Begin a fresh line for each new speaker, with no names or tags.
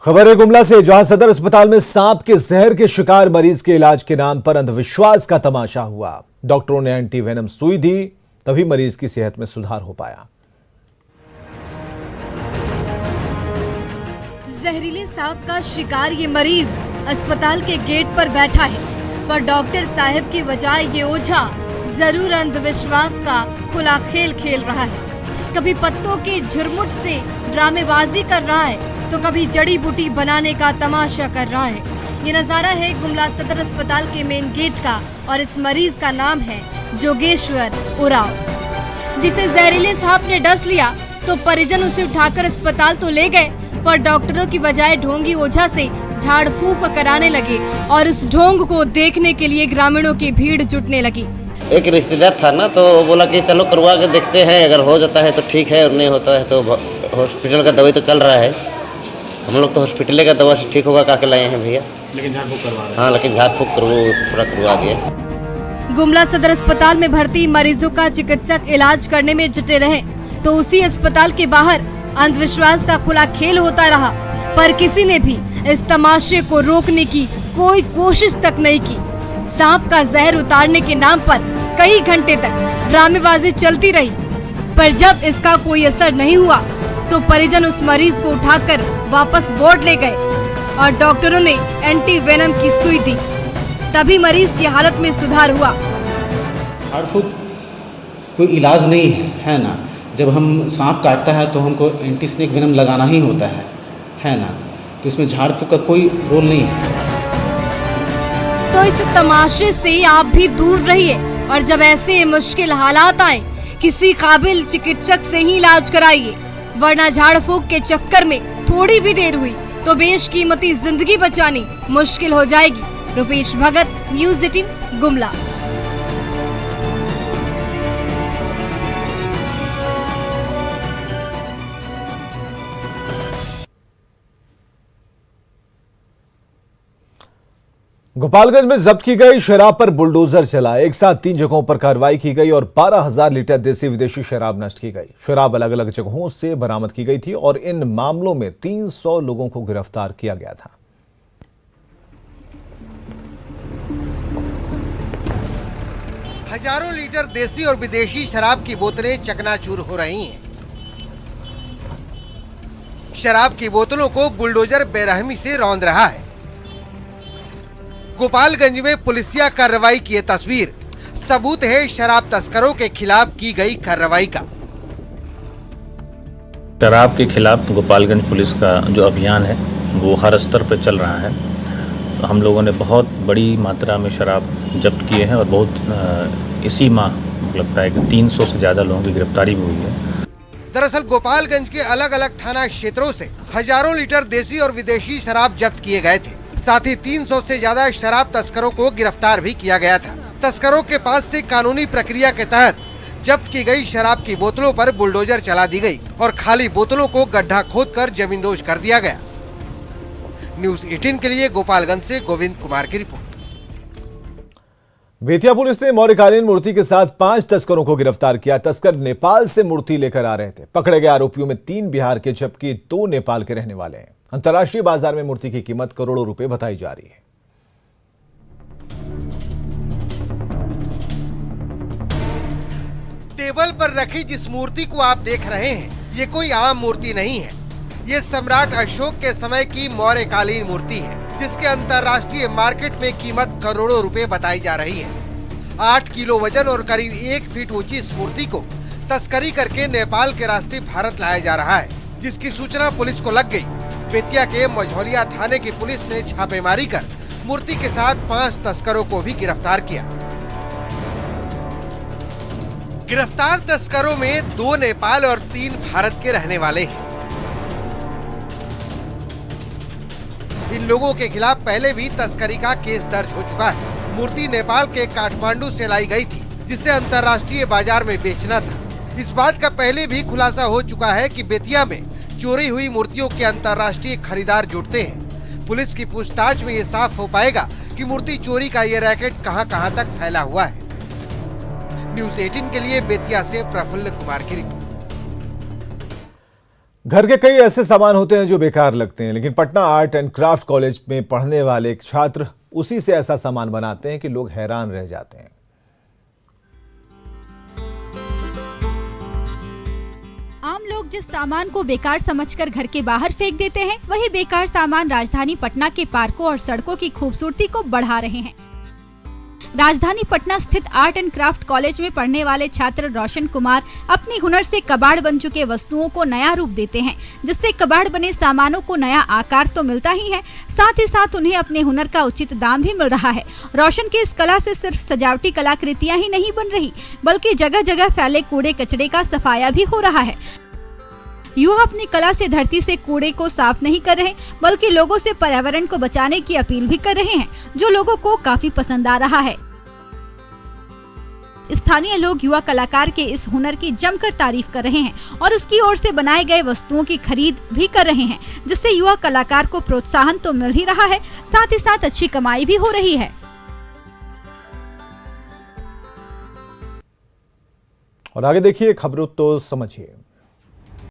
खबर है गुमला से, जहां सदर अस्पताल में सांप के जहर के शिकार मरीज के इलाज के नाम पर अंधविश्वास का तमाशा हुआ। डॉक्टरों ने एंटी वेनम सुई दी, तभी मरीज की सेहत में सुधार हो पाया।
जहरीले सांप का शिकार ये मरीज अस्पताल के गेट पर बैठा है, पर डॉक्टर साहब की बजाय ये ओझा जरूर अंधविश्वास का खुला खेल खेल रहा है। कभी पत्तों के झुरमुट से ड्रामेबाजी कर रहा है, तो कभी जड़ी बूटी बनाने का तमाशा कर रहा है। ये नजारा है गुमला सदर अस्पताल के मेन गेट का, और इस मरीज का नाम है जोगेश्वर उराव, जिसे जहरीले सांप ने डस लिया तो परिजन उसे उठाकर अस्पताल तो ले गए, पर डॉक्टरों की बजाय ढोंगी ओझा से झाड़ फूंक कराने लगे, और उस ढोंग को देखने के लिए ग्रामीणों की भीड़ जुटने लगी।
एक रिश्तेदार था ना, तो वो बोला कि चलो करवा के देखते हैं, अगर हो जाता है तो ठीक है और नहीं होता है तो हॉस्पिटल का दवाई तो चल रहा है। हम लोग तो हॉस्पिटल का दवा से ठीक होगा का के लाए हैं भैया, लेकिन झाड़ फूंक करवा रहे हैं। हाँ, लेकिन झाड़ फूंक थोड़ा करवा दिए।
गुमला सदर अस्पताल में भर्ती मरीजों का चिकित्सक इलाज करने में जुटे रहे, तो उसी अस्पताल के बाहर अंधविश्वास का खुला खेल होता रहा, पर किसी ने भी इस तमाशे को रोकने की कोई कोशिश तक नहीं की। सांप का जहर उतारने के नाम पर कई घंटे तक ड्रामेबाजी चलती रही, पर जब इसका कोई असर नहीं हुआ तो परिजन उस मरीज को उठाकर वापस वार्ड ले गए, और डॉक्टरों ने एंटी वेनम की सुई दी, तभी मरीज की हालत में सुधार हुआ।
झाड़ फूंक कोई इलाज नहीं है ना। जब हम सांप काटता है तो हमको एंटी स्नेक वेनम लगाना ही होता है ना। तो इसमें झाड़ फूंक का कोई रोल नहीं है।
तो इस तमाशे से आप भी दूर रहिए, और जब ऐसे मुश्किल हालात आए, किसी काबिल चिकित्सक से ही इलाज कराइए, वरना झाड़ फूंक के चक्कर में थोड़ी भी देर हुई तो बेशकीमती जिंदगी बचानी मुश्किल हो जाएगी। रुपेश भगत, न्यूज़ 18 गुमला।
गोपालगंज में जब्त की गई शराब पर बुलडोजर चला। एक साथ 3 जगहों पर कार्रवाई की गई और 12,000 लीटर देसी विदेशी शराब नष्ट की गई। शराब अलग अलग जगहों से बरामद की गई थी और इन मामलों में 300 लोगों को गिरफ्तार किया गया था।
हजारों लीटर देसी और विदेशी शराब की बोतलें चकनाचूर हो रही हैं। शराब की बोतलों को बुलडोजर बेरहमी से रौंद रहा है। गोपालगंज में पुलिसिया कार्रवाई की ये तस्वीर सबूत है शराब तस्करों के खिलाफ की गई कार्रवाई का।
शराब के खिलाफ गोपालगंज पुलिस का जो अभियान है वो हर स्तर पर चल रहा है। हम लोगों ने बहुत बड़ी मात्रा में शराब जब्त किए हैं और बहुत इसी माह लगता है कि 300 से ज्यादा लोगों की गिरफ्तारी भी हुई है।
दरअसल गोपालगंज के अलग अलग थाना क्षेत्रों से हजारों लीटर देसी और विदेशी शराब जब्त किए गए थे। साथ ही 300 से ज्यादा शराब तस्करों को गिरफ्तार भी किया गया था। तस्करों के पास से कानूनी प्रक्रिया के तहत जब्त की गई शराब की बोतलों पर बुलडोजर चला दी गई और खाली बोतलों को गड्ढा खोदकर जमींदोज कर दिया गया। न्यूज़ 18 के लिए गोपालगंज से गोविंद कुमार की रिपोर्ट।
बेतिया पुलिस ने मौर्यकालीन मूर्ति के साथ 5 तस्करों को गिरफ्तार किया। तस्कर नेपाल से मूर्ति लेकर आ रहे थे। पकड़े गए आरोपियों में 3 बिहार के जबकि 2 नेपाल के रहने वाले हैं। अंतर्राष्ट्रीय बाजार में मूर्ति की कीमत करोड़ों रुपए बताई जा रही है।
टेबल पर रखी जिस मूर्ति को आप देख रहे हैं, ये कोई आम मूर्ति नहीं है। ये सम्राट अशोक के समय की मौर्यकालीन मूर्ति है, जिसके अंतर्राष्ट्रीय मार्केट में कीमत करोड़ों रुपए बताई जा रही है। 8 किलो वजन और करीब 1 फीट ऊंची इस मूर्ति को तस्करी करके नेपाल के रास्ते भारत लाया जा रहा है, जिसकी सूचना पुलिस को लग गई। बेतिया के मझौलिया थाने की पुलिस ने छापेमारी कर मूर्ति के साथ 5 तस्करों को भी गिरफ्तार किया। गिरफ्तार तस्करों में 2 नेपाल और 3 भारत के रहने वाले हैं। इन लोगों के खिलाफ पहले भी तस्करी का केस दर्ज हो चुका है। मूर्ति नेपाल के काठमांडू से लाई गई थी, जिसे अंतर्राष्ट्रीय बाजार में बेचना था। इस बात का पहले भी खुलासा हो चुका है कि बेतिया में चोरी हुई मूर्तियों के अंतर्राष्ट्रीय खरीदार जुटते हैं। पुलिस की पूछताछ में ये साफ हो पाएगा कि मूर्ति चोरी का ये रैकेट कहां-कहां तक फैला हुआ है। न्यूज़ 18 के लिए बेतिया से प्रफुल्ल कुमार की रिपोर्ट।
घर के कई ऐसे सामान होते हैं जो बेकार लगते हैं, लेकिन Patna art and craft college में पढ़ने वाले एक छात्र उसी से ऐसा सामान बनाते हैं कि लोग हैरान रह जाते हैं।
आम लोग जिस सामान को बेकार समझकर घर के बाहर फेंक देते हैं, वही बेकार सामान राजधानी पटना के पार्कों और सड़कों की खूबसूरती को बढ़ा रहे हैं। राजधानी पटना स्थित आर्ट एंड क्राफ्ट कॉलेज में पढ़ने वाले छात्र रोशन कुमार अपने हुनर से कबाड़ बन चुके वस्तुओं को नया रूप देते हैं, जिससे कबाड़ बने सामानों को नया आकार तो मिलता ही है, साथ ही साथ उन्हें अपने हुनर का उचित दाम भी मिल रहा है। रोशन की इस कला से सिर्फ सजावटी कलाकृतियां ही नहीं बन रही, बल्कि जगह जगह फैले कूड़े कचरे का सफाया भी हो रहा है। युवा अपनी कला से धरती से कूड़े को साफ नहीं कर रहे, बल्कि लोगों से पर्यावरण को बचाने की अपील भी कर रहे हैं, जो लोगों को काफी पसंद आ रहा है। स्थानीय लोग युवा कलाकार के इस हुनर की जमकर तारीफ कर रहे हैं और उसकी ओर से बनाए गए वस्तुओं की खरीद भी कर रहे हैं, जिससे युवा कलाकार को प्रोत्साहन तो मिल ही रहा है, साथ ही साथ अच्छी कमाई भी हो रही है।
और आगे देखिए खबरों तो समझिए।